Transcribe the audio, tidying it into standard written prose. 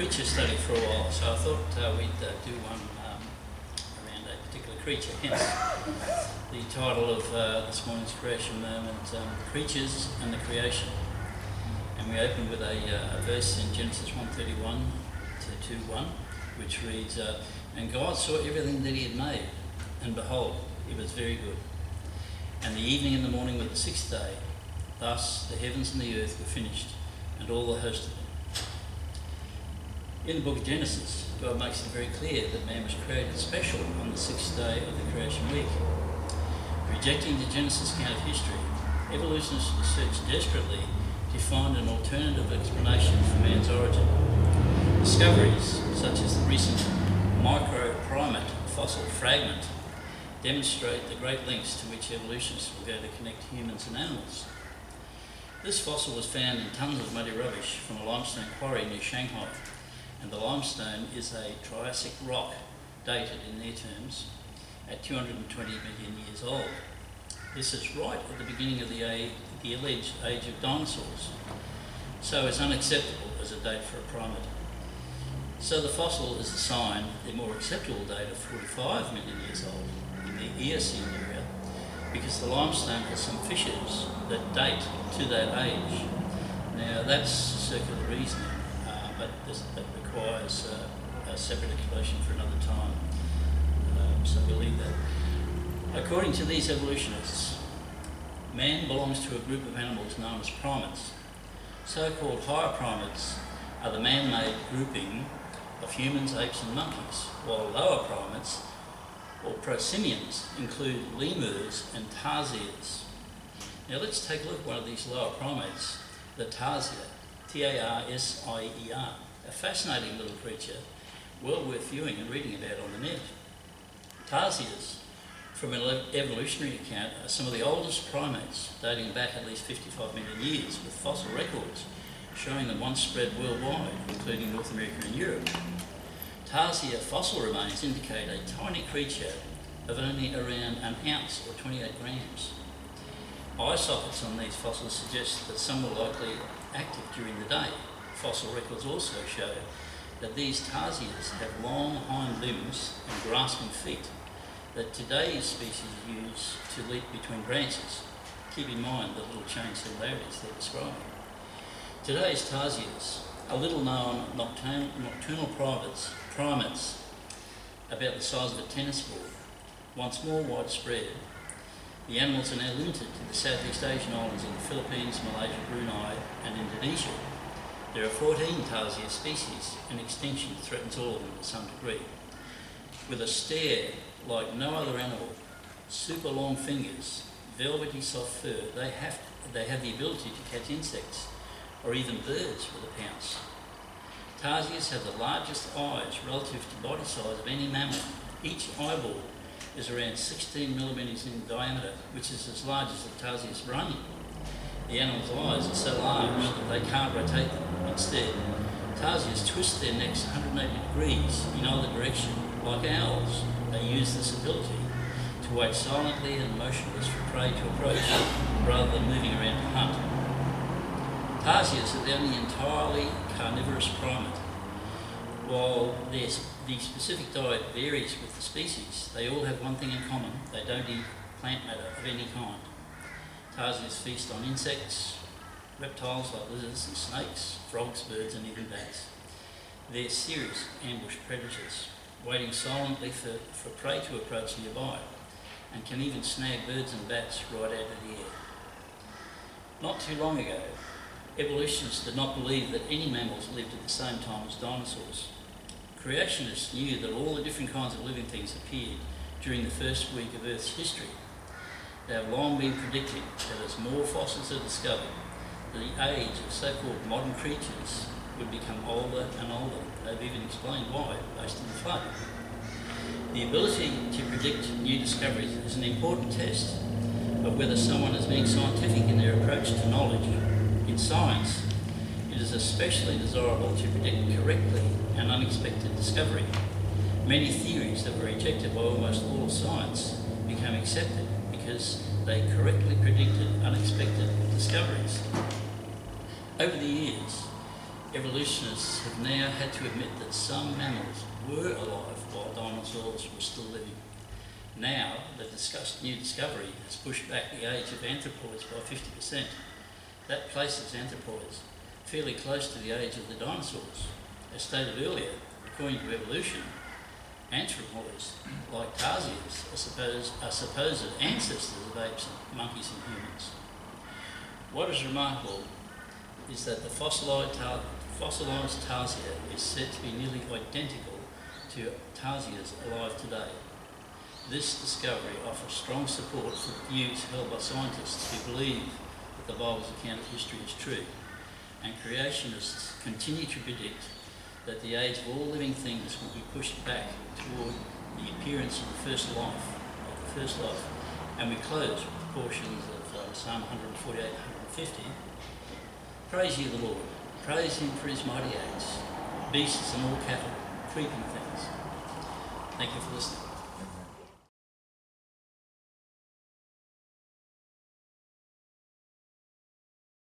creature study for a while, so I thought we'd do one around a particular creature. Hence the title of this morning's creation moment, Creatures and the Creation. And we open with a verse in Genesis 1:31 to 2:1, which reads, "And God saw everything that he had made, and behold, it was very good. And the evening and the morning were the sixth day. Thus the heavens and the earth were finished, and all the host of them." In the book of Genesis, God makes it very clear that man was created special on the sixth day of the creation week. Rejecting the Genesis account of history, evolutionists searched desperately to find an alternative explanation for man's origin. Discoveries, such as the recent microprimate fossil fragment, demonstrate the great lengths to which evolutionists will go to connect humans and animals. This fossil was found in tons of muddy rubbish from a limestone quarry near Shanghai, and the limestone is a Triassic rock, dated in their terms, at 220 million years old. This is right at the beginning of the alleged age of dinosaurs, so it's unacceptable as a date for a primate. So the fossil is assigned the more acceptable date of 45 million years old in the Eocene area, because the limestone has some fissures that date to that age. Now that's circular reasoning, but that requires a separate explanation for another time, so we'll leave that. According to these evolutionists, man belongs to a group of animals known as primates. So-called higher primates are the man-made grouping of humans, apes and monkeys, while lower primates, or prosimians, include lemurs and tarsiers. Now let's take a look at one of these lower primates, the tarsier, Tarsier, a fascinating little creature, well worth viewing and reading about on the net. Tarsiers, from an evolutionary account, are some of the oldest primates, dating back at least 55 million years, with fossil records showing them once spread worldwide, including North America and Europe. Tarsier fossil remains indicate a tiny creature of only around an ounce or 28 grams. Eye sockets on these fossils suggest that some were likely active during the day. Fossil records also show that these tarsiers have long hind limbs and grasping feet that today's species use to leap between branches. Keep in mind the little chain similarities they're describing. Today's tarsiers are little-known nocturnal primates about the size of a tennis ball. Once more widespread, the animals are now limited to the Southeast Asian islands in the Philippines, Malaysia, Brunei and Indonesia. There are 14 tarsier species, and extinction threatens all of them to some degree. With a stare like no other animal, super long fingers, velvety soft fur, they have the ability to catch insects or even birds with a pounce. Tarsiers have the largest eyes relative to body size of any mammal. Each eyeball is around 16 millimetres in diameter, which is as large as the tarsier's brain. The animal's eyes are so large that they can't rotate them. Instead, tarsiers twist their necks 180 degrees in either direction. Like owls, they use this ability to wait silently and motionless for prey to approach, rather than moving around to hunt. Tarsiers are the only entirely carnivorous primate. While the specific diet varies with the species, they all have one thing in common: they don't eat plant matter of any kind. Tarsiers feast on insects, reptiles like lizards and snakes, frogs, birds and even bats. They're serious ambush predators, waiting silently for prey to approach nearby, and can even snag birds and bats right out of the air. Not too long ago, evolutionists did not believe that any mammals lived at the same time as dinosaurs. Creationists knew that all the different kinds of living things appeared during the first week of Earth's history. They have long been predicting that as more fossils are discovered, the age of so-called modern creatures would become older and older. They've even explained why, based on the flood. The ability to predict new discoveries is an important test of whether someone is being scientific in their approach to knowledge. In science, it is especially desirable to predict correctly an unexpected discovery. Many theories that were rejected by almost all of science became accepted because they correctly predicted unexpected discoveries. Over the years, evolutionists have now had to admit that some mammals were alive while dinosaurs were still living. Now, the new discovery has pushed back the age of anthropoids by 50%. That places anthropoids fairly close to the age of the dinosaurs. As stated earlier, according to evolution, anthropoids, like tarsiers, are supposed ancestors of apes, monkeys and humans. What is remarkable is that the fossilised tarsier is said to be nearly identical to tarsiers alive today. This discovery offers strong support for views held by scientists who believe that the Bible's account of history is true, and creationists continue to predict that the age of all living things will be pushed back toward the appearance of the first life. And we close with portions of Psalm 148, 150. Praise ye the Lord, praise him for his mighty acts, beasts and all cattle, creeping things. Thank you for listening.